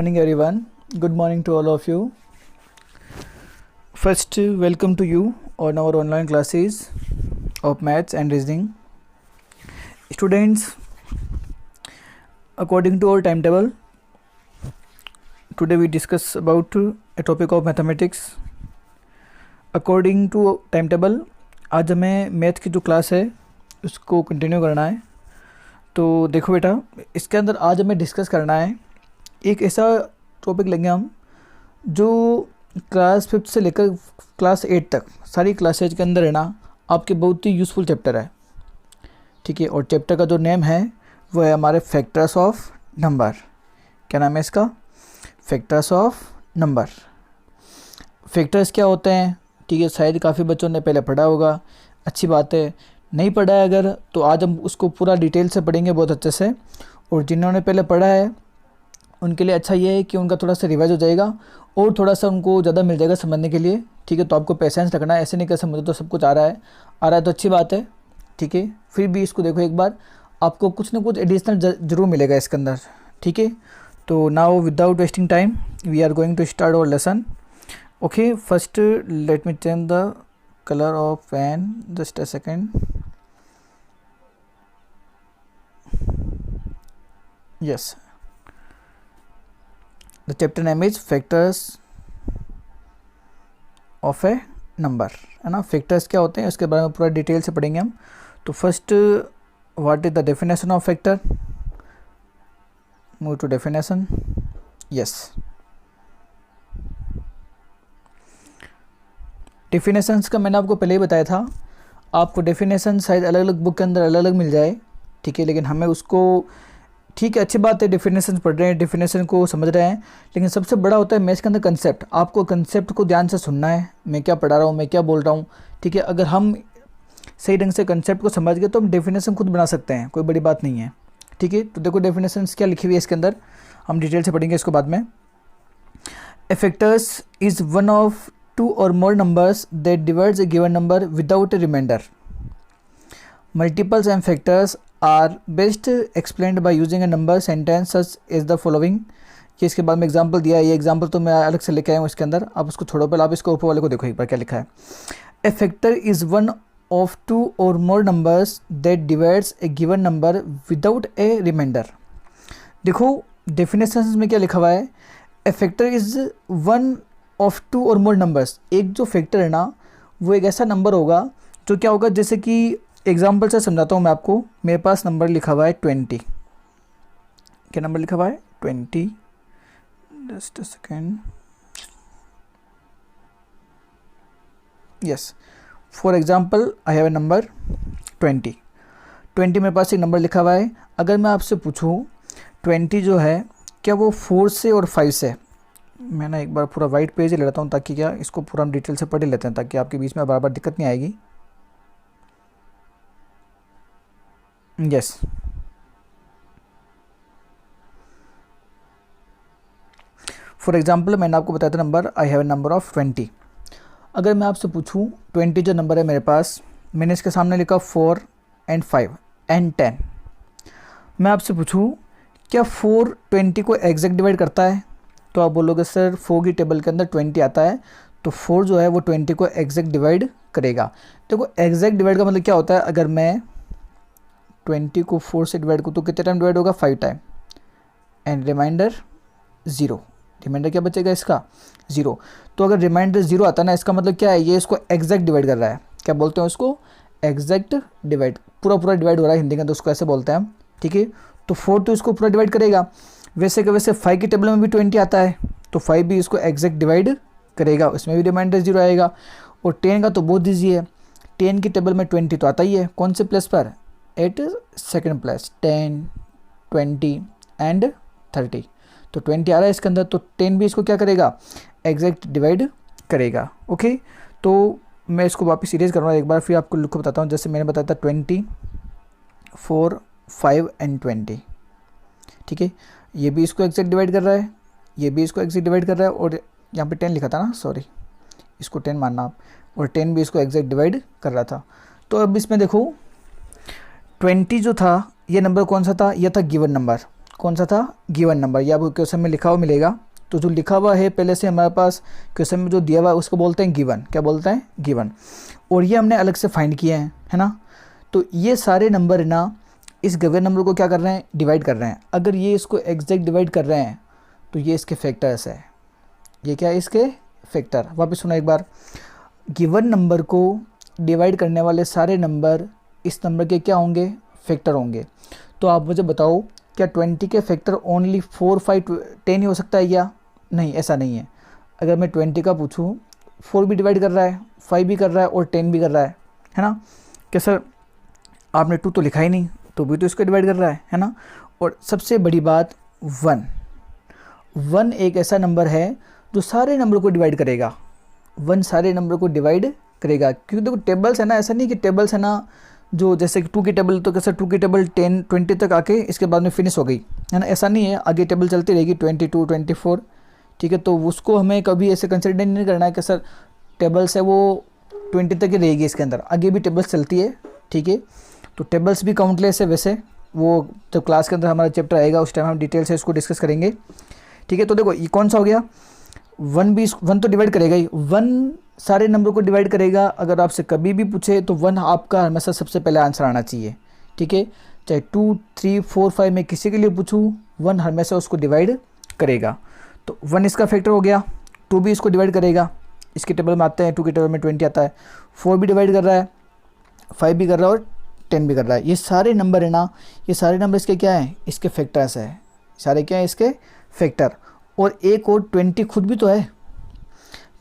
morning, everyone. Good morning to all of you. First, welcome to you on our online classes of maths and reasoning. Students, according to our timetable, today we discuss about a topic of mathematics. According to timetable, आज हमें math की जो class है उसको continue करना है. तो देखो बेटा, इसके अंदर आज हमें डिस्कस करना है एक ऐसा टॉपिक लेंगे हम जो क्लास 5 से लेकर क्लास 8 तक सारी क्लासेज के अंदर है ना, आपके बहुत ही यूज़फुल चैप्टर है. ठीक है, और चैप्टर का जो नेम है वो है हमारे फैक्टर्स ऑफ नंबर. क्या नाम है इसका? Factors of number. फैक्टर्स क्या होते हैं? ठीक है, शायद काफ़ी बच्चों ने पहले पढ़ा होगा. अच्छी बात है. नहीं पढ़ा है अगर, तो आज हम उसको पूरा डिटेल से पढ़ेंगे बहुत अच्छे से. और जिन्होंने पहले पढ़ा है उनके लिए अच्छा ये है कि उनका थोड़ा सा रिवाइज हो जाएगा और थोड़ा सा उनको ज़्यादा मिल जाएगा समझने के लिए. ठीक है, तो आपको पेशेंस रखना है. ऐसे नहीं कर मुझे तो सब कुछ आ रहा है तो अच्छी बात है. ठीक है, फिर भी इसको देखो एक बार, आपको कुछ ना कुछ एडिशनल ज़रूर मिलेगा इसके अंदर. ठीक है, तो now without wasting time we are going to start our lesson. Okay, first let me change the color of pen, just a second. Yes, the chapter name is factors of a number, है ना. Factors क्या होते हैं उसके बारे में पूरा detail से पढ़ेंगे हम. तो first, what is the definition of factor? Move to definition. Yes, definitions का मैंने आपको पहले ही बताया था. आपको डेफिनेशन शायद अलग अलग बुक के अंदर अलग अलग मिल जाए. ठीक है, लेकिन हमें उसको, ठीक है, अच्छी बात है, डेफिनेशन पढ़ रहे हैं, डेफिनेशन को समझ रहे हैं, लेकिन सबसे बड़ा होता है मैथ्स के अंदर कंसेप्ट. आपको कंसेप्ट को ध्यान से सुनना है, मैं क्या पढ़ा रहा हूँ, मैं क्या बोल रहा हूँ. ठीक है, अगर हम सही ढंग से कंसेप्ट को समझ गए तो हम डेफिनेशन खुद बना सकते हैं, कोई बड़ी बात नहीं है. ठीक है, तो देखो डेफिनेशन क्या लिखी हुई है इसके अंदर, हम डिटेल से पढ़ेंगे इसको बाद में. ए factors is one of two or more numbers that divides a given number without a remainder. Multiples and factors are best explained by using a number sentence such as the following. ये इसके बाद में example दिया है. ये example तो मैं अलग से लेके आया हूँ इसके अंदर, आप उसको छोड़ो, पहले आप इसको ऊपर वाले को देखो एक बार क्या लिखा है. A factor is one of two or more numbers that divides a given number without a remainder. देखो डेफिनेशन में क्या लिखा हुआ है. A factor is one of two और मोर नंबर्स. एक जो फैक्टर है ना, वो एक ऐसा नंबर होगा जो क्या होगा, जैसे कि एग्जांपल से समझाता हूँ मैं आपको. मेरे पास नंबर लिखा हुआ है 20. क्या नंबर लिखा हुआ है? 20. Just a second. Yes, for example I have a number 20. 20 मेरे पास एक नंबर लिखा हुआ है. अगर मैं आपसे पूछूँ 20 जो है क्या वो 4 से और 5 से, मैं ना एक बार पूरा वाइट पेज ले लेता हूँ ताकि क्या इसको पूरा हम डिटेल से पढ़ लेते हैं, ताकि आपके बीच में बार बार दिक्कत नहीं आएगी. यस, फॉर एग्जांपल मैंने आपको बताया था number, I have a number of 20. अगर मैं आपसे पूछूं 20 जो नंबर है मेरे पास, मैंने इसके सामने लिखा 4 and 5 and 10. मैं आपसे पूछूं क्या 4 20 को एग्जैक्ट डिवाइड करता है? तो आप बोलोगे सर 4 की टेबल के अंदर 20 आता है, तो 4 जो है वो 20 को एग्जैक्ट डिवाइड करेगा. देखो एग्जैक्ट डिवाइड का मतलब क्या होता है, अगर मैं 20 को 4 से डिवाइड करूँ तो कितने टाइम डिवाइड होगा? 5 टाइम. And reminder 0. रिमाइंडर क्या बचेगा इसका? 0. तो अगर रिमाइंडर 0 आता है ना, इसका मतलब क्या है, ये इसको एग्जैक्ट डिवाइड कर रहा है. क्या बोलते हैं उसको? Exact divide. पूरा डिवाइड हो रहा है हिंदी का, तो उसको ऐसे बोलते हैं हम. ठीक है, तो 4 तो इसको पूरा डिवाइड करेगा. वैसे कि वैसे 5 की टेबल में भी 20 आता है, तो 5 भी इसको एग्जैक्ट डिवाइड करेगा, उसमें भी रिमाइंडर 0 आएगा. और 10 का तो बहुत ईजी है. 10 की टेबल में 20 तो आता ही है, कौन से प्लेस पर? At second place. 10, 20 एंड 30. तो 20 आ रहा है इसके अंदर, तो 10 भी इसको क्या करेगा? एग्जैक्ट डिवाइड करेगा. ओके, तो मैं इसको वापस इरेज कर रहा हूँ एक बार, फिर आपको लिख को बताता हूँ. जैसे मैंने बताया था 20, 4, 5 एंड 20. ठीक है, ये भी इसको एग्जैक्ट डिवाइड कर रहा है, ये भी इसको एग्जैक्ट डिवाइड कर रहा है, और यहाँ पे 10 लिखा था ना, सॉरी, इसको 10 मानना आप, और 10 भी इसको एग्जैक्ट डिवाइड कर रहा था. तो अब इसमें देखो 20 जो था, ये नंबर कौन सा था? ये था गिवन नंबर. कौन सा था, गिवन नंबर, या आपको क्वेश्चन में लिखा हुआ मिलेगा। तो जो लिखा हुआ है पहले से हमारे पास क्वेश्चन में जो दिया हुआ है उसको बोलते हैं गिवन। क्या बोलते हैं, गिवन। और ये हमने अलग से फाइंड किए हैं, है ना। तो ये सारे नंबर ना इस गिवन नंबर को क्या कर रहे हैं, डिवाइड कर रहे हैं। अगर ये इसको एग्जैक्ट डिवाइड कर रहे हैं तो ये इसके फैक्टर्स है। ये क्या है, इसके फैक्टर। वापस सुना एक बार, गिवन नंबर को डिवाइड करने वाले सारे नंबर इस नंबर के क्या होंगे, फैक्टर होंगे। तो आप मुझे बताओ, क्या 20 के फैक्टर ओनली 4, 5, 10 ही हो सकता है या नहीं? ऐसा नहीं है। अगर मैं 20 का पूछूं, 4 भी डिवाइड कर रहा है, 5 भी कर रहा है और 10 भी कर रहा है ना। क्या सर आपने 2 तो लिखा ही नहीं, तो भी तो इसको डिवाइड कर रहा है ना। और सबसे बड़ी बात 1 एक ऐसा नंबर है जो सारे नंबर को डिवाइड करेगा। 1 सारे नंबर को डिवाइड करेगा, क्योंकि देखो टेबल्स है ना, ऐसा नहीं कि टेबल्स है ना जो जैसे 2 की टेबल, तो कैसे 2 की टेबल 10, 20 तक आके इसके बाद में फिनिश हो गई, है ना। ऐसा नहीं है, आगे टेबल चलती रहेगी 22, 24, ठीक है। तो उसको हमें कभी ऐसे कंसिडर नहीं करना है कि सर टेबल्स है वो 20 तक ही रहेगी, इसके अंदर आगे भी टेबल्स चलती है, ठीक है। तो टेबल्स भी काउंटलेस है वैसे, वो जब क्लास के अंदर हमारा चैप्टर आएगा उस टाइम हम डिटेल से इसको डिस्कस करेंगे, ठीक है। तो देखो ये कौन सा हो गया, 1 तो डिवाइड करेगा ही, 1 सारे नंबर को डिवाइड करेगा। अगर आपसे कभी भी पूछे तो 1 आपका हमेशा सबसे पहले आंसर आना चाहिए, ठीक है। चाहे 2, 3, 4, 5 में किसी के लिए पूछूं, 1 हमेशा उसको डिवाइड करेगा। तो 1 इसका फैक्टर हो गया, 2 भी इसको डिवाइड करेगा, इसके टेबल में आते हैं, 2 के टेबल में 20 आता है, 4 भी डिवाइड कर रहा है, 5 भी कर रहा है और 10 भी कर रहा है। ये सारे नंबर है ना, ये सारे नंबर इसके क्या है, इसके फैक्टर्स है, सारे क्या है, इसके फैक्टर। और एक और 20 खुद भी तो है।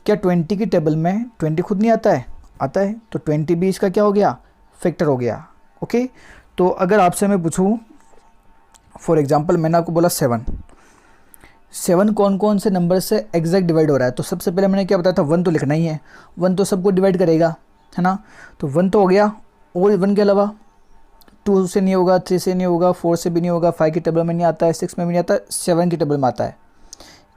क्या 20 की टेबल में 20 खुद नहीं आता है, आता है। तो 20 भी इसका क्या हो गया, फैक्टर हो गया, ओके। तो अगर आपसे मैं पूछूं, फॉर एग्जांपल मैंने आपको बोला 7 कौन कौन से नंबर से एग्जैक्ट डिवाइड हो रहा है, तो सबसे पहले मैंने क्या बताया था, 1 तो लिखना ही है, 1 तो सबको डिवाइड करेगा, है ना। तो 1 तो हो गया, और 1 के अलावा 2 से नहीं होगा, 3 से नहीं होगा, 4 से भी नहीं होगा, 5 की टेबल में नहीं आता है, 6 में भी नहीं आता है, 7 की टेबल में आता है।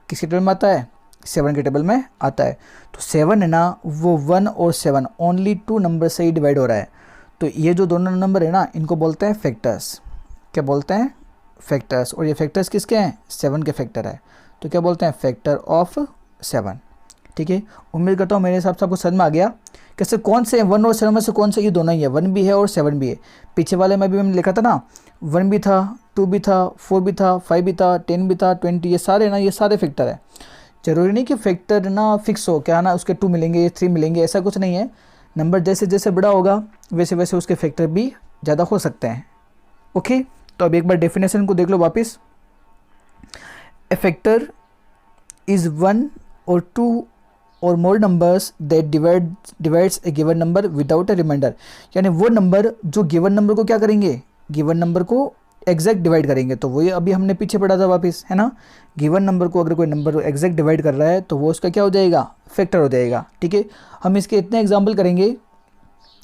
किसकी टेबल में आता है, 7 के टेबल में आता है। तो 7 है ना, वो 1 और 7 ओनली 2 नंबर से ही डिवाइड हो रहा है। तो ये जो दोनों नंबर है ना, इनको बोलते हैं फैक्टर्स। क्या बोलते हैं, फैक्टर्स। और ये फैक्टर्स किसके हैं, 7 के फैक्टर है। तो क्या बोलते हैं, फैक्टर ऑफ 7, ठीक है। उम्मीद करता हूँ मेरे हिसाब से आपको समझ में आ गया। कैसे कौन से 1 और 7 में से कौन से, ये दोनों ही है, 1 भी है और 7 भी है। पीछे वाले में भी मैंने लिखा था ना, 1 भी था, 2 भी था, 4 भी था, 5 भी था, 10 भी था, 20, ये सारे ना, ये सारे फैक्टर है। जरूरी नहीं कि फैक्टर ना फिक्स हो, क्या ना उसके 2 मिलेंगे, 3 मिलेंगे, ऐसा कुछ नहीं है। नंबर जैसे जैसे बड़ा होगा वैसे वैसे उसके फैक्टर भी ज़्यादा हो सकते हैं, ओके। तो अब एक बार डेफिनेशन को देख लो वापस। ए फैक्टर इज़ 1 और 2 और more numbers that divides a given number without a remainder. यानी वो नंबर जो गिवन नंबर को क्या करेंगे, गिवन नंबर को एग्जैक्ट डिवाइड करेंगे। तो वही अभी हमने पीछे पढ़ा था वापस, है ना। गिवन नंबर को अगर कोई नंबर एग्जैक्ट डिवाइड कर रहा है तो वो उसका क्या हो जाएगा, फैक्टर हो जाएगा, ठीक है। हम इसके इतने एग्जाम्पल करेंगे,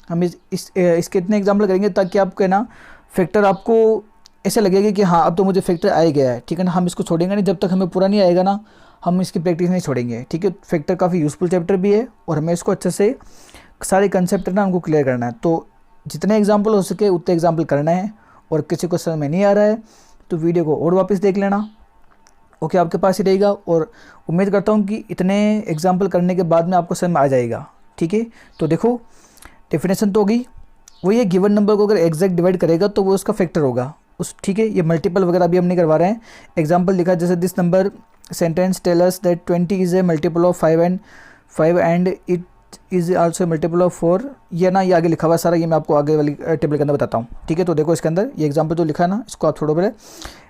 हम इसके इतने एग्जाम्पल करेंगे ताकि आपको ना फैक्टर आपको ऐसे लगेगा कि हाँ अब तो मुझे फैक्टर आ गया है, ठीक है ना। हम इसको छोड़ेंगे नहीं, जब तक हमें पूरा नहीं आएगा ना हम इसकी प्रैक्टिस नहीं छोड़ेंगे, ठीक है। फैक्टर काफ़ी यूज़फुल चैप्टर भी है और हमें इसको अच्छे से सारे कंसेप्ट ना हमको क्लियर करना है। तो जितने एग्जाम्पल हो सके उतने एग्जाम्पल करना है। और किसी को समझ में नहीं आ रहा है तो वीडियो को और वापस देख लेना, ओके, आपके पास ही रहेगा। और उम्मीद करता हूँ कि इतने एग्जाम्पल करने के बाद में आपको समझ में आ जाएगा, ठीक है। तो देखो डेफिनेशन तो होगी, वो ये गिवन नंबर को अगर एग्जैक्ट डिवाइड करेगा तो वो उसका फैक्टर होगा उस, ठीक है। ये मल्टीपल वगैरह भी हम नहीं करवा रहे हैं, एग्जाम्पल लिखा जैसे this number sentence tell us that 20 is a multiple of 5 and it is also multiple of 4। ये ना ये आगे लिखा हुआ सारा, ये मैं आपको आगे वाली टेबल के अंदर बताता हूँ, ठीक है। तो देखो इसके अंदर ये एग्जाम्पल जो लिखा है ना, इसको आप छोड़ो पहले।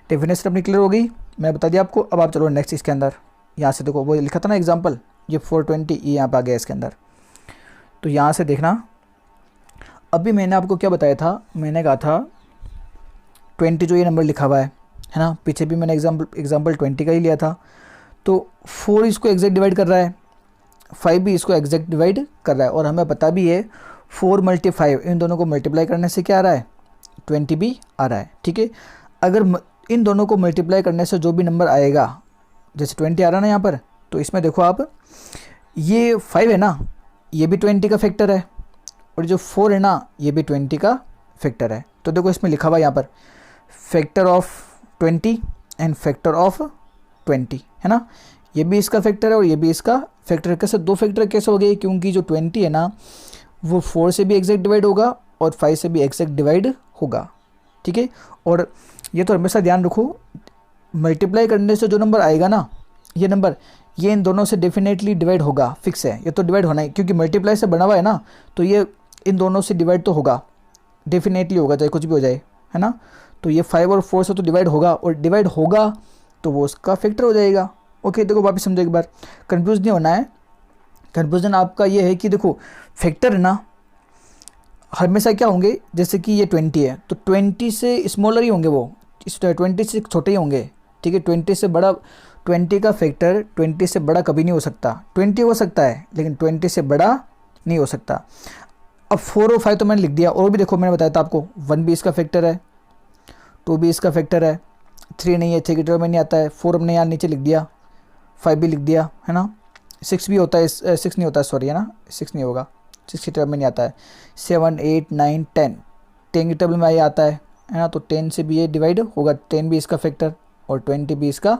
डेफिनेशन अपनी क्लियर हो गई, मैं बता दिया आपको। अब आप चलो नेक्स्ट इसके अंदर, यहाँ से देखो वो लिखा था ना एग्जाम्पल, ये 420 ये यहाँ पर आ गया इसके अंदर। तो यहाँ से देखना, अभी मैंने आपको क्या बताया था, मैंने कहा था 20 जो ये नंबर लिखा हुआ है ना, पीछे भी मैंने एग्जाम्पल 20 का ही लिया था। तो 4 इसको एग्जैक्ट डिवाइड कर रहा है, 5 भी इसको एग्जैक्ट डिवाइड कर रहा है। और हमें पता भी है 4 × 5 इन दोनों को मल्टीप्लाई करने से क्या आ रहा है, 20 भी आ रहा है, ठीक है। अगर इन दोनों को मल्टीप्लाई करने से जो भी नंबर आएगा, जैसे 20 आ रहा है ना यहाँ पर, तो इसमें देखो आप, ये 5 है ना, ये भी 20 का फैक्टर है, और जो 4 है ना ये भी 20 का फैक्टर है। तो देखो इसमें लिखा हुआ यहाँ पर factor of 20, and factor of 20, है ना। ये भी इसका फैक्टर है और ये भी इसका फैक्टर है। कैसे दो फैक्टर कैसे हो गए? क्योंकि जो 20 है ना वो 4 से भी एग्जैक्ट डिवाइड होगा और 5 से भी एग्जैक्ट डिवाइड होगा, ठीक है। और ये तो हमेशा ध्यान रखो, मल्टीप्लाई करने से जो नंबर आएगा ना, ये नंबर, ये इन दोनों से डेफिनेटली डिवाइड होगा, फिक्स है, ये तो डिवाइड होना है, क्योंकि मल्टीप्लाई से बना हुआ है ना, तो ये इन दोनों से डिवाइड तो होगा, डेफिनेटली होगा, चाहे कुछ भी हो जाए, है ना। तो ये 5 और 4 से तो डिवाइड होगा, और डिवाइड होगा तो वो उसका फैक्टर हो जाएगा। ओके, देखो वापस समझो एक बार, कंफ्यूज नहीं होना है। कंफ्यूजन आपका ये है कि देखो फैक्टर ना हमेशा क्या होंगे, जैसे कि ये 20 है तो 20 से स्मॉलर ही होंगे, वो इस 20 से छोटे ही होंगे, ठीक है। 20 से बड़ा, 20 का फैक्टर 20 से बड़ा कभी नहीं हो सकता। 20 हो सकता है लेकिन 20 से बड़ा नहीं हो सकता। अब 4 और 5 तो मैंने लिख दिया, और भी देखो मैंने बताया था आपको, 1 भी इसका फैक्टर है, 2 भी इसका फैक्टर है, 3 नहीं है, 3 की टर्म में नहीं आता है, 4 हमने यहाँ नीचे लिख दिया, 5 भी लिख दिया, है ना। 6 भी होता है, 6 नहीं होता है, सॉरी, है ना, 6 नहीं होगा, 6 की टर्म में नहीं आता है। 7, 8, 9, 10, 10 की टेबल में ये आता है ना, तो 10 से भी ये डिवाइड होगा, 10 भी इसका फैक्टर और 20 भी इसका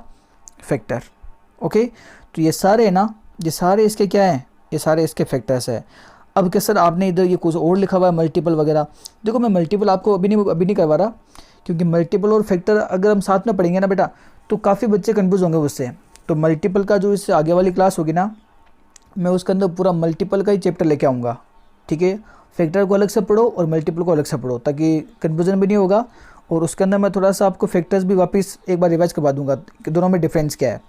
फैक्टर। ओके, तो ये सारे है ना, ये सारे इसके क्या हैं, ये सारे इसके फैक्टर्स है। अब क्या सर आपने इधर ये कुछ और लिखा हुआ है मल्टीपल वगैरह, देखो मैं मल्टीपल आपको अभी नहीं करवा रहा, क्योंकि मल्टीपल और फैक्टर अगर हम साथ में पढ़ेंगे ना बेटा तो काफ़ी बच्चे कन्फ्यूज़ होंगे उससे। तो मल्टीपल का जो इससे आगे वाली क्लास होगी ना, मैं उसके अंदर पूरा मल्टीपल का ही चैप्टर लेके आऊँगा, ठीक है। फैक्टर को अलग से पढ़ो और मल्टीपल को अलग से पढ़ो, ताकि कन्फ्यूजन भी नहीं होगा। और उसके अंदर मैं थोड़ा सा आपको फैक्टर्स भी वापस एक बार रिवाइज करवा दूंगा कि दोनों में डिफरेंस क्या है,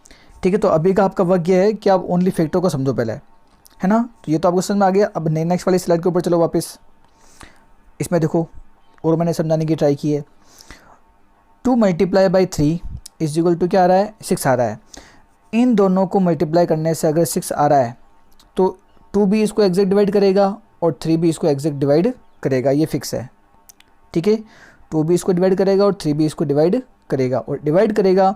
ठीक है। तो अभी का आपका वर्क ये है कि आप ओनली फैक्टर को समझो पहले, है ना। तो ये तो आपको समझ में आ गया। अब नेक्स्ट वाली स्लाइड के ऊपर चलो वापस। इसमें देखो और मैंने समझाने की ट्राई की है, 2 multiply by 3 is equal to क्या आ रहा है, 6 आ रहा है। इन दोनों को मल्टीप्लाई करने से अगर 6 आ रहा है तो 2 भी इसको एग्जैक्ट डिवाइड करेगा और 3 भी इसको एग्जैक्ट डिवाइड करेगा, ये फिक्स है, ठीक है। 2 भी इसको डिवाइड करेगा और 3 भी इसको डिवाइड करेगा, और डिवाइड करेगा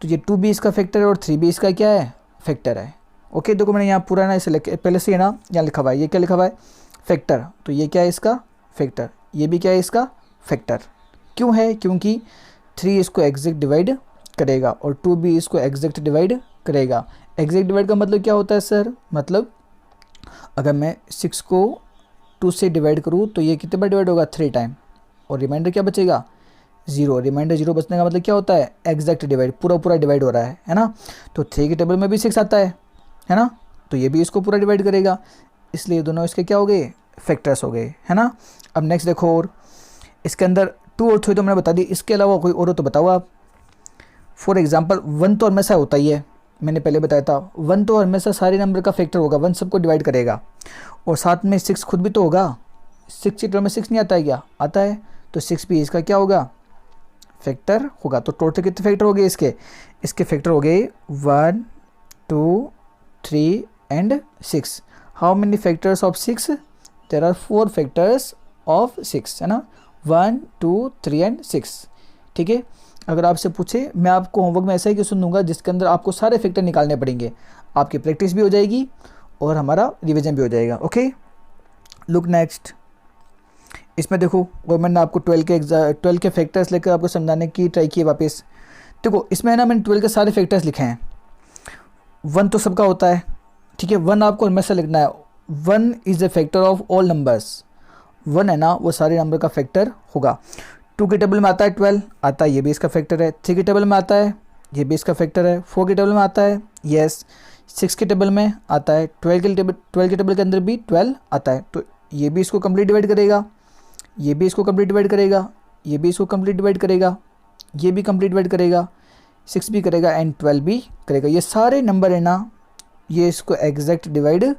तो ये 2 भी इसका फैक्टर है और 3 भी इसका क्या है, फैक्टर है। ओके, देखो मैंने यहाँ पूरा ना इसे पहले से है ना यहाँ लिखा हुआ है, ये क्या लिखा हुआ है, फैक्टर, तो ये क्या है इसका फैक्टर, ये भी क्या है इसका फैक्टर। क्यों है, क्योंकि 3 इसको एग्जैक्ट डिवाइड करेगा और 2 भी इसको एग्जैक्ट डिवाइड करेगा। एग्जैक्ट डिवाइड का मतलब क्या होता है सर, मतलब अगर मैं 6 को 2 से डिवाइड करूँ तो ये कितने बार डिवाइड होगा, 3 टाइम, और रिमाइंडर क्या बचेगा, 0। रिमाइंडर 0 बचने का मतलब क्या होता है, एग्जैक्ट डिवाइड, पूरा डिवाइड हो रहा है ना। तो 3 की टेबल में भी 6 आता है ना, तो ये भी इसको पूरा डिवाइड करेगा, इसलिए दोनों इसके क्या हो गए, फैक्टर्स हो गए, है ना। अब नेक्स्ट देखो, और इसके अंदर 2 और 3 तो मैंने बता दी, इसके अलावा कोई और हो तो बताओ आप। फॉर एग्जाम्पल 1 तो हमेशा होता ही है, मैंने पहले बताया था, 1 तो हमेशा सारे नंबर का फैक्टर होगा, 1 सबको डिवाइड करेगा, और साथ में 6 खुद भी तो होगा, 6 की टर्म में 6 नहीं आता है क्या, आता है, तो 6 भी इसका क्या होगा, फैक्टर होगा। तो टोटल कितने फैक्टर हो गए इसके फैक्टर हो गए 1, 2, 3 and 6। How many factors of 6, there are 4 factors of 6, है ना, 1, 2, 3 एंड 6, ठीक है। अगर आपसे पूछे, मैं आपको होमवर्क में ऐसा ही क्वेश्चन दूंगा जिसके अंदर आपको सारे फैक्टर निकालने पड़ेंगे, आपकी प्रैक्टिस भी हो जाएगी और हमारा रिवीजन भी हो जाएगा। Okay, look next. इसमें देखो, और मैंने आपको 12 के फैक्टर्स लेकर आपको समझाने की ट्राई की है वापस। देखो इसमें है ना, मैंने 12 के सारे फैक्टर्स लिखे हैं। 1 तो सबका होता है, ठीक है, 1 आपको हमेशा लिखना है, 1 is the factor of all numbers, 1 है ना वो सारे नंबर का फैक्टर होगा। 2 की टेबल में आता है 12, आता है, ये भी इसका फैक्टर है। 3 की टेबल में आता है, ये भी इसका फैक्टर है। 4 की टेबल में आता है, यस। 6 की टेबल में आता है, 12 की टेबल के अंदर भी 12 आता है, तो ये भी इसको कंप्लीट डिवाइड करेगा, ये भी इसको कंप्लीट डिवाइड करेगा, ये भी इसको कंप्लीट डिवाइड करेगा, ये भी कंप्लीट डिवाइड करेगा, 6 भी करेगा एंड 12 भी करेगा। ये सारे नंबर है ना, ये इसको एग्जैक्ट डिवाइड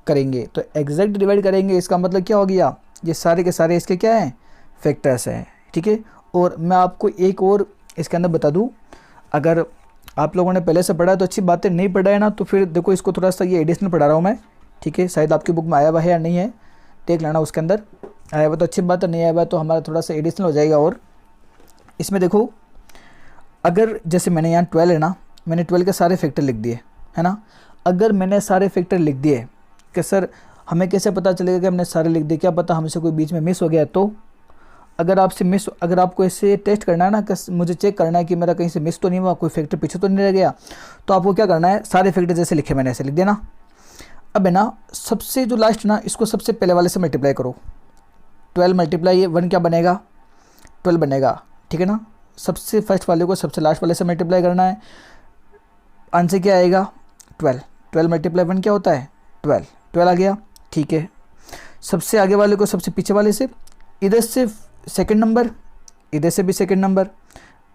करेंगे। तो एग्जैक्ट डिवाइड करेंगे इसका मतलब क्या हो गया, ये सारे के सारे इसके क्या हैं, फैक्टर्स हैं, ठीक है। और मैं आपको एक और इसके अंदर बता दूं, अगर आप लोगों ने पहले से पढ़ा है तो अच्छी बात है, नहीं पढ़ा है ना तो फिर देखो इसको थोड़ा सा ये एडिशनल पढ़ा रहा हूँ मैं, ठीक है। शायद आपकी बुक में आया हुआ है या नहीं है, देख लेना, उसके अंदर आया हुआ तो अच्छी बात है, नहीं आया हुआ तो हमारा थोड़ा सा एडिशनल हो जाएगा। और इसमें देखो, अगर जैसे मैंने यहाँ 12 है ना, मैंने 12 के सारे फैक्टर लिख दिए, है ना। अगर मैंने सारे फैक्टर लिख दिए कि सर हमें कैसे पता चलेगा कि हमने सारे लिख दिए, क्या पता हमसे कोई बीच में मिस हो गया, तो अगर आपको ऐसे टेस्ट करना है ना कि मुझे चेक करना है कि मेरा कहीं से मिस तो नहीं हुआ, कोई फैक्टर पीछे तो नहीं रह गया, तो आपको क्या करना है, सारे फैक्टर जैसे लिखे मैंने ऐसे लिख देना। अब है ना सबसे जो लास्ट ना, इसको सबसे पहले वाले से मल्टीप्लाई करो। 12 मल्टीप्लाई 1 क्या बनेगा, 12 बनेगा, ठीक है ना। सबसे फर्स्ट वाले को सबसे लास्ट वाले से मल्टीप्लाई करना है, आंसर क्या आएगा 12। 12 मल्टीप्लाई 1 क्या होता है 12, 12 आ गया, ठीक है। सबसे आगे वाले को सबसे पीछे वाले से, इधर से सेकंड नंबर, इधर से भी सेकंड नंबर,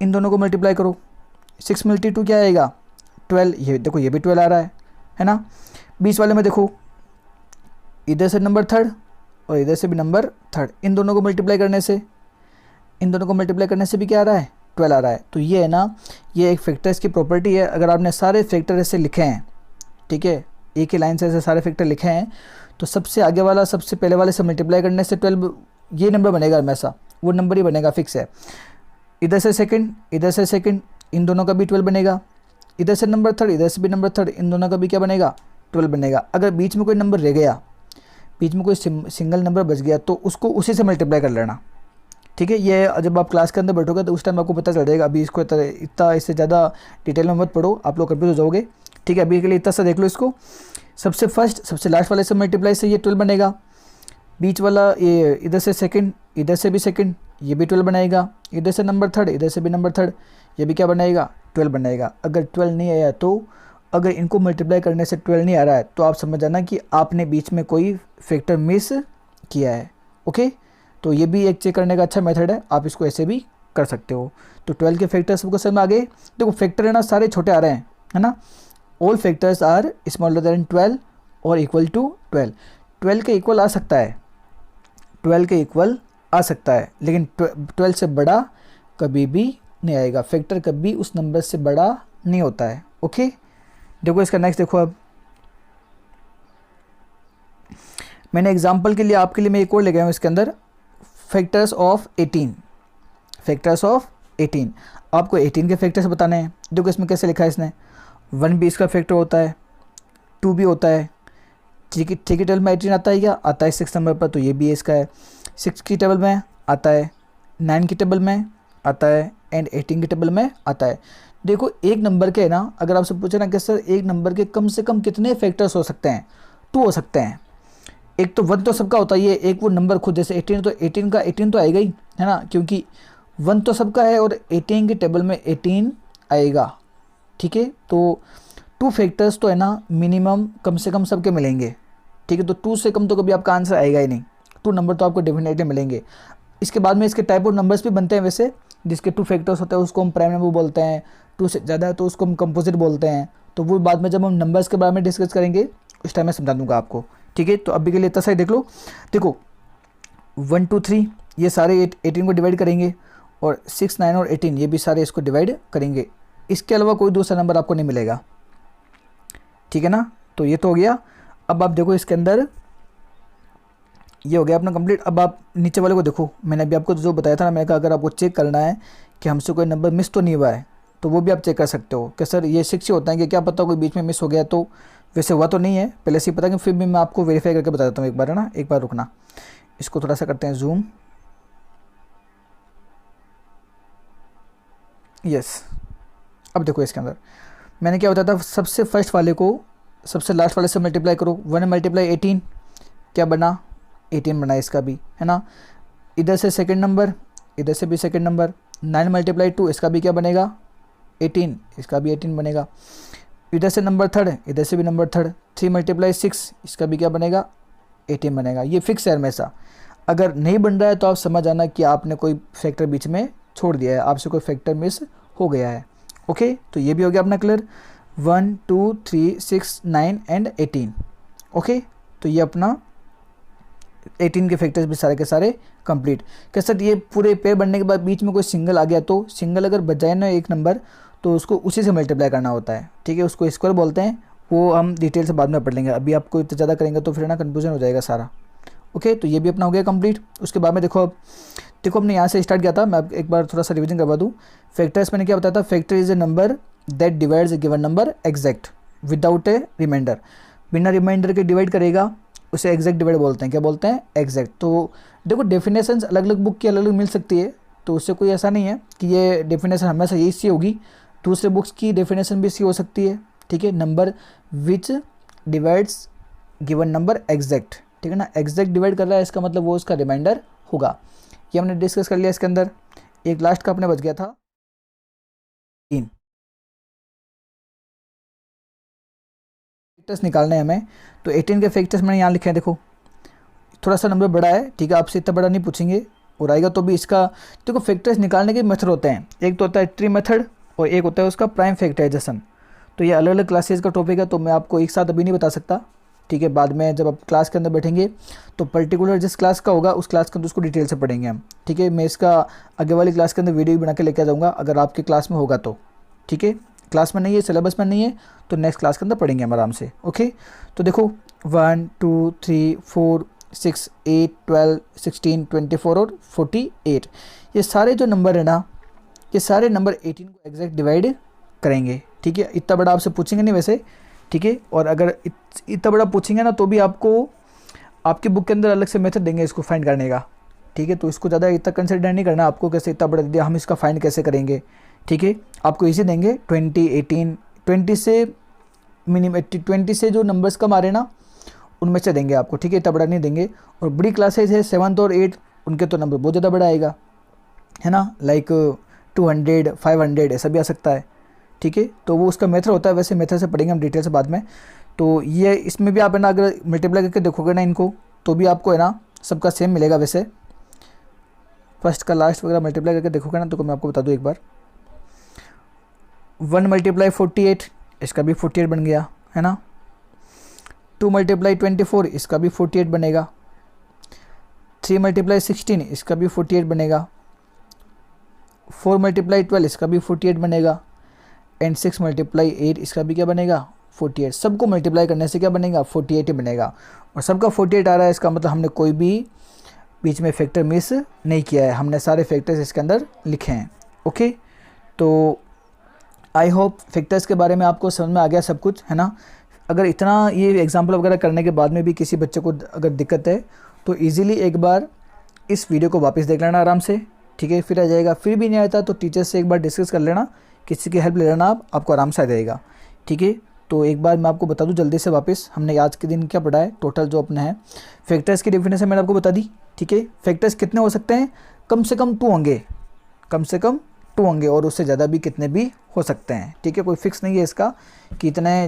इन दोनों को मल्टीप्लाई करो। 6 मल्टी 2 क्या आएगा 12, ये देखो ये भी 12 आ रहा है ना। बीच वाले में देखो, इधर से नंबर थर्ड और इधर से भी नंबर थर्ड, इन दोनों को मल्टीप्लाई करने से, इन दोनों को मल्टीप्लाई करने से भी क्या आ रहा है 12 आ रहा है। तो ये है ना, ये एक फैक्टर्स की प्रॉपर्टी है। अगर आपने सारे फैक्टर ऐसे लिखे हैं, ठीक है, एक ही लाइन से ऐसे सारे फैक्टर लिखे हैं, तो सबसे आगे वाला सबसे पहले वाले से मल्टीप्लाई करने से 12 ये नंबर बनेगा, हमेशा वो नंबर ही बनेगा, फिक्स है। इधर से सेकंड, इधर से सेकंड, इन दोनों का भी 12 बनेगा। इधर से नंबर थर्ड, इधर से भी नंबर थर्ड, इन दोनों का भी क्या बनेगा 12 बनेगा। अगर बीच में कोई नंबर रह गया, बीच में कोई सिंगल नंबर बच गया, तो उसको उसी से मल्टीप्लाई कर लेना, ठीक है। ये जब आप क्लास के अंदर बैठोगे तो उस टाइम आपको पता चल जाएगा। अभी इसको इतना इससे ज़्यादा डिटेल में मत पढ़ो, आप लोग कंफ्यूज हो जाओगे, ठीक है। अभी के लिए इतना सा देख लो इसको। सबसे फर्स्ट सबसे लास्ट वाले से मल्टीप्लाई से ये 12 बनेगा। बीच वाला ये इधर से सेकंड, इधर से भी सेकंड, ये भी 12 बनाएगा। इधर से नंबर थर्ड, इधर से भी नंबर थर्ड, ये भी क्या बनाएगा 12 बनाएगा। अगर 12 नहीं आया, तो अगर इनको मल्टीप्लाई करने से 12 नहीं आ रहा है, तो आप समझ जाना कि आपने बीच में कोई फैक्टर मिस किया है, ओके। तो ये भी एक चेक करने का अच्छा मेथड है, आप इसको ऐसे भी कर सकते हो। तो 12 के फैक्टर्स सबको समझ में आ गए। देखो फैक्टर है ना, सारे छोटे आ रहे हैं, है ना। All factors are smaller than 12 और इक्वल टू 12। 12 के इक्वल आ सकता है, 12 के इक्वल आ सकता है, लेकिन 12 से बड़ा कभी भी नहीं आएगा। फैक्टर कभी उस नंबर से बड़ा नहीं होता है, ओके। देखो इसका नेक्स्ट देखो। अब मैंने एग्जांपल के लिए आपके लिए मैं एक और ले गया हूँ इसके अंदर, फैक्टर्स ऑफ 18। फैक्टर्स ऑफ 18, आपको 18 के फैक्टर्स बताने हैं। देखो इसमें कैसे लिखा है इसने, 1 भी इसका फैक्टर होता है, 2 भी होता है। ठीक है, टेबल में 18 आता है, क्या आता है 6 नंबर पर, तो ये भी इसका है। 6 की टेबल में आता है, 9 की टेबल में आता है, एंड 18 की टेबल में आता है। देखो एक नंबर के ना, अगर आपसे पूछे ना कि सर एक नंबर के कम से कम कितने फैक्टर्स हो सकते हैं, 2 हो सकते हैं। एक तो 1 तो सबका होता ही है, एक वो नंबर खुद, जैसे 18 तो 18 का 18 तो आएगा ही, है ना, क्योंकि 1 तो सबका है और 18 की टेबल में 18 आएगा, ठीक है। तो 2 फैक्टर्स तो है ना मिनिमम कम से कम सबके मिलेंगे, ठीक है। तो 2 से कम तो कभी आपका आंसर आएगा ही नहीं, 2 नंबर तो आपको डेफिनेटली मिलेंगे। इसके बाद में इसके टाइप ऑफ नंबर्स भी बनते हैं वैसे, जिसके 2 फैक्टर्स होते हैं उसको हम प्राइम नंबर बोलते हैं, 2 से ज़्यादा है तो उसको हम कंपोजिट बोलते हैं। तो वो बाद में जब हम नंबर्स के बारे में डिस्कस करेंगे उस टाइम मैं समझा दूंगा आपको, ठीक है। तो अभी के लिए इतना सही देख लो। देखो 1 2 3 ये सारे 18 को डिवाइड करेंगे, और 6 9 और 18 ये भी सारे इसको डिवाइड करेंगे। इसके अलावा कोई दूसरा नंबर आपको नहीं मिलेगा, ठीक है ना। तो ये तो हो गया। अब आप देखो इसके अंदर ये हो गया अपना कंप्लीट। अब आप नीचे वाले को देखो, मैंने अभी आपको जो बताया था ना, मैंने कहा अगर आपको चेक करना है कि हमसे कोई नंबर मिस तो नहीं हुआ है, तो वो भी आप चेक कर सकते हो कि सर ये 6 ही होता है कि क्या पता कोई बीच में मिस हो गया। तो वैसे हुआ तो नहीं है पहले से ही पता, कि फिर भी मैं आपको वेरीफाई करके बता देता हूँ एक बार, है ना। एक बार रुकना, इसको थोड़ा सा करते हैं जूम, यस। अब देखो इसके अंदर मैंने क्या बताया था, सबसे फर्स्ट वाले को सबसे लास्ट वाले से मल्टीप्लाई करो। 1 मल्टीप्लाई 18 क्या बना 18 बना, इसका भी, है ना। इधर से सेकंड नंबर, इधर से भी सेकंड नंबर। 9 मल्टीप्लाई 2 इसका भी क्या बनेगा 18, इसका भी 18 बनेगा। इधर से नंबर थर्ड, इधर से भी नंबर थर्ड। 3 मल्टीप्लाई 6 इसका भी क्या बनेगा 18 बनेगा। ये फिक्स है हमेशा। अगर नहीं बन रहा है तो आप समझ आना कि आपने कोई फैक्टर बीच में छोड़ दिया है, आपसे कोई फैक्टर मिस हो गया है, ओके। तो ये भी हो गया अपना क्लियर, 1 2 3 6 9 एंड 18, ओके। तो ये अपना 18 के फैक्टर्स भी सारे के सारे कंप्लीट। कैसे ये पूरे पेयर बनने के बाद बीच में कोई सिंगल आ गया, तो सिंगल अगर बच जाए ना एक नंबर, तो उसको उसी से मल्टीप्लाई करना होता है, ठीक है। उसको स्क्वायर बोलते हैं, वो हम डिटेल से बाद में पढ़ लेंगे। अभी आपको इतना ज़्यादा करेंगे तो फिर ना कन्फ्यूजन हो जाएगा सारा, ओके। तो ये भी अपना हो गया कंप्लीट। उसके बाद में देखो, अब देखो हमने यहाँ से स्टार्ट किया था, मैं अब एक बार थोड़ा सा रिविजन करवा दूँ। फैक्टर्स मैंने क्या बताया था, factor is a number that divides a given number exact without a remainder. बिना रिमाइंडर के डिवाइड करेगा, उसे एग्जैक्ट डिवाइड बोलते हैं। क्या बोलते हैं? एग्जैक्ट। तो देखो डेफिनेशंस अलग अलग बुक की अलग अलग मिल सकती है, तो उससे कोई ऐसा नहीं है कि ये डेफिनेशन हमेशा यही सी होगी, दूसरे बुक्स की डेफिनेशन भी सी हो सकती है। ठीक है, number which divides given number exact, ठीक है ना, एग्जैक्ट डिवाइड कर रहा है इसका मतलब वो उसका रिमाइंडर होगा। ये हमने डिस्कस कर लिया इसके अंदर। एक लास्ट का अपने बच गया था 3 फैक्टर्स निकालने हैं हमें। तो 18 के फैक्टर्स मैंने यहाँ लिखे हैं, देखो थोड़ा सा नंबर बड़ा है, ठीक है, आपसे इतना बड़ा नहीं पूछेंगे और आएगा तो भी इसका देखो फैक्टर्स निकालने के मेथड होते हैं, एक तो होता है ट्री मेथड और एक होता है उसका प्राइम फैक्टराइजेशन। तो ये अलग अलग क्लासेस का टॉपिक है, तो मैं आपको एक साथ अभी नहीं बता सकता, ठीक है, बाद में जब आप क्लास के अंदर बैठेंगे तो पर्टिकुलर जिस क्लास का होगा उस क्लास के अंदर उसको डिटेल से पढ़ेंगे हम। ठीक है, मैं इसका आगे वाली क्लास के अंदर वीडियो बना के लेके आ जाऊँगा अगर आपके क्लास में होगा तो। ठीक है, क्लास में नहीं है, सिलेबस में नहीं है, तो नेक्स्ट क्लास के अंदर पढ़ेंगे हम आराम से। ओके, तो देखो 1 2 3 4 6 8 12 16 24 और 48, ये सारे जो नंबर है ना, ये सारे नंबर 18 को एग्जैक्ट डिवाइड करेंगे। ठीक है, इतना बड़ा आपसे पूछेंगे नहीं वैसे, ठीक है, और अगर इतना बड़ा पूछेंगे ना तो भी आपको आपकी बुक के अंदर अलग से मेथड देंगे इसको फाइंड करने का। ठीक है, तो इसको ज़्यादा इतना कंसिडर नहीं करना आपको, कैसे इतना बड़ा दिया हम इसका फाइंड कैसे करेंगे। ठीक है, आपको इजी देंगे 20 18 20 से मिनिमम 20 से जो नंबर्स कम आ रहे हैं ना उनमें से देंगे आपको। ठीक है, इतना बड़ा नहीं देंगे। और बड़ी क्लासेज है 7th और 8th, उनके तो नंबर बहुत ज़्यादा बड़ा आएगा, है ना, लाइक 200 500 ऐसा भी आ सकता है। ठीक है, तो वो उसका मेथड होता है, वैसे मेथड से पढ़ेंगे हम डिटेल से बाद में। तो ये इसमें भी आप है ना अगर मल्टीप्लाई करके देखोगे ना इनको तो भी आपको है ना सबका सेम मिलेगा। वैसे फर्स्ट का लास्ट वगैरह मल्टीप्लाई करके देखोगे ना तो मैं आपको बता दूँ एक बार, 1 × 48 इसका भी 48 बन गया, है ना, 2 × 24 इसका भी 48 बनेगा, 3 × 16 इसका भी 48 बनेगा, 4 × 12 इसका भी 48 बनेगा, एंड 6 × 8 इसका भी क्या बनेगा 48। सबको मल्टीप्लाई करने से क्या बनेगा 48 ही बनेगा, और सबका 48 आ रहा है, इसका मतलब हमने कोई भी बीच में फैक्टर मिस नहीं किया है, हमने सारे फैक्टर्स इसके अंदर लिखे हैं। ओके, तो आई होप फैक्टर्स के बारे में आपको समझ में आ गया सब कुछ, है ना। अगर इतना ये एग्जाम्पल वगैरह करने के बाद में भी किसी बच्चे को अगर दिक्कत है तो ईज़िली एक बार इस वीडियो को वापस देख लेना आराम से। ठीक है, फिर आ जाएगा, फिर भी नहीं आता तो टीचर से एक बार डिस्कस कर लेना, किसी की हेल्प ले लेना, आपको आराम से आ जाएगा। ठीक है, तो एक बार मैं आपको बता दूं जल्दी से वापस, हमने आज के दिन क्या पढ़ा है टोटल जो अपने हैं फैक्टर्स की डेफिनेशन मैंने आपको बता दी। ठीक है, फैक्टर्स कितने हो सकते हैं, कम से कम 2 होंगे, कम से कम 2 होंगे, और उससे ज़्यादा भी कितने भी हो सकते हैं। ठीक है, कोई फिक्स नहीं है इसका कि इतने,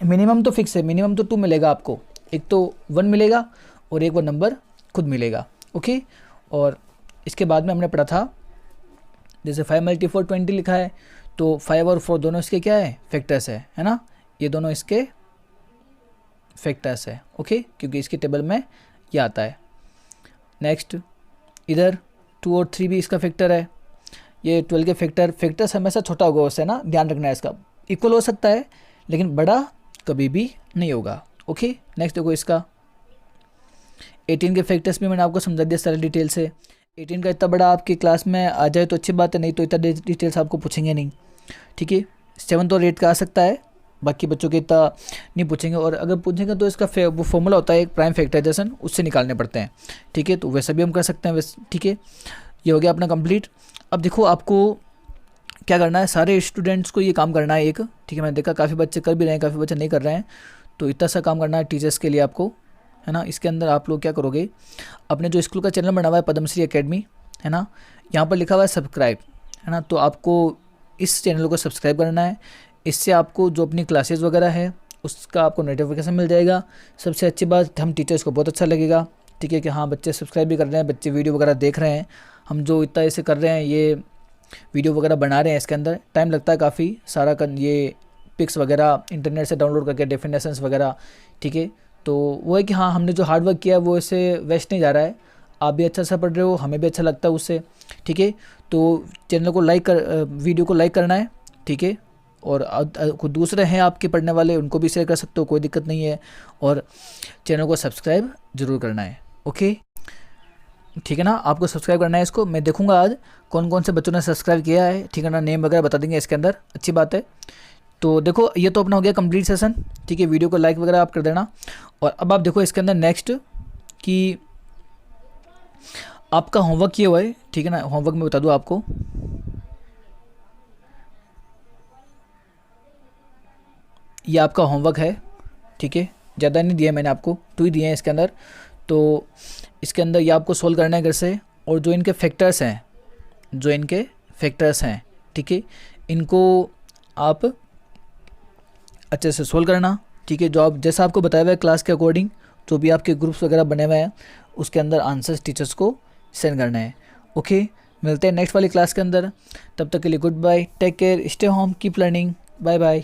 मिनिमम तो फिक्स है, मिनिमम तो 2 मिलेगा आपको, एक तो 1 मिलेगा और एक वो नंबर खुद मिलेगा। ओके, और इसके बाद में हमने पढ़ा था जैसे 5 × 4 20 लिखा है, तो 5 और 4 दोनों इसके क्या है फैक्टर्स है ना, ये दोनों इसके फैक्टर्स है। ओके, क्योंकि इसके टेबल में ये आता है। नेक्स्ट इधर 2 और 3 भी इसका फैक्टर है, ये 12 के फैक्टर्स हमेशा छोटा होगा उससे ना, ध्यान रखना है इसका, इक्वल हो सकता है लेकिन बड़ा कभी भी नहीं होगा। ओके, नेक्स्ट देखो इसका 18 के फैक्टर्स भी मैंने आपको समझा दिया सारे डिटेल से। 18 का इतना बड़ा आपकी क्लास में आ जाए तो अच्छी बात है, नहीं तो इतना डिटेल्स आपको पूछेंगे नहीं। ठीक है, 7th और 8th का आ सकता है, बाकी बच्चों के इतना नहीं पूछेंगे, और अगर पूछेंगे तो इसका वो फॉर्मूला होता है एक प्राइम फैक्टराइजेशन, उससे निकालने पड़ते हैं। ठीक है, तो वैसा भी हम कर सकते हैं वैसे। ठीक है, ये हो गया अपना कंप्लीट। अब देखो आपको क्या करना है, सारे स्टूडेंट्स को ये काम करना है एक। ठीक है, मैंने देखा काफ़ी बच्चे कर भी रहे हैं, काफ़ी बच्चे नहीं कर रहे हैं, तो इतना सा काम करना है टीचर्स के लिए आपको, है ना। इसके अंदर आप लोग क्या करोगे, अपने जो स्कूल का चैनल बना हुआ है पद्मश्री एकेडमी, है ना, यहाँ पर लिखा हुआ है सब्सक्राइब, है ना, तो आपको इस चैनल को सब्सक्राइब करना है। इससे आपको जो अपनी क्लासेस वगैरह है उसका आपको नोटिफिकेशन मिल जाएगा। सबसे अच्छी बात, हम टीचर्स को बहुत अच्छा लगेगा, ठीक है, कि हाँ बच्चे सब्सक्राइब भी कर रहे हैं, बच्चे वीडियो वगैरह देख रहे हैं, हम जो इतना ऐसे कर रहे हैं, ये वीडियो वगैरह बना रहे हैं, इसके अंदर टाइम लगता है काफ़ी सारा ये पिक्स वगैरह इंटरनेट से डाउनलोड करके डेफिनेशंस वगैरह। ठीक है, तो वो है कि हाँ हमने जो हार्ड वर्क किया है वो इससे वेस्ट नहीं जा रहा है, आप भी अच्छा सा पढ़ रहे हो, हमें भी अच्छा लगता है उससे। ठीक है, तो चैनल को लाइक कर, वीडियो को लाइक करना है। ठीक है, और कुछ दूसरे हैं आपके पढ़ने वाले, उनको भी शेयर कर सकते हो, कोई दिक्कत नहीं है, और चैनल को सब्सक्राइब ज़रूर करना है। ओके, ठीक है ना, आपको सब्सक्राइब करना है इसको। मैं देखूंगा आज कौन कौन से बच्चों ने सब्सक्राइब किया है, ठीक है ना, नेम वगैरह बता देंगे इसके अंदर, अच्छी बात है। तो देखो ये तो अपना हो गया कंप्लीट सेशन, ठीक है। वीडियो को लाइक वगैरह आप कर देना। और अब आप देखो इसके अंदर नेक्स्ट कि आपका होमवर्क ये हुआ है, ठीक है ना। होमवर्क मैं बता दूँ आपको, ये आपका होमवर्क है, ठीक है। ज़्यादा नहीं दिया मैंने आपको, 2 ही दिए हैं इसके अंदर। तो इसके अंदर ये आपको सोल्व करना है घर से। और जो इनके फैक्टर्स हैं, जो इनके फैक्टर्स हैं, ठीक है, इनको आप अच्छे से सोल्व करना, ठीक है। जो आप जैसा आपको बताया हुआ है क्लास के अकॉर्डिंग, जो भी आपके ग्रुप्स वगैरह बने हुए हैं उसके अंदर आंसर्स टीचर्स को सेंड करना है। ओके, मिलते हैं नेक्स्ट वाली क्लास के अंदर। तब तक के लिए good bye, take care, stay home, keep learning, bye bye.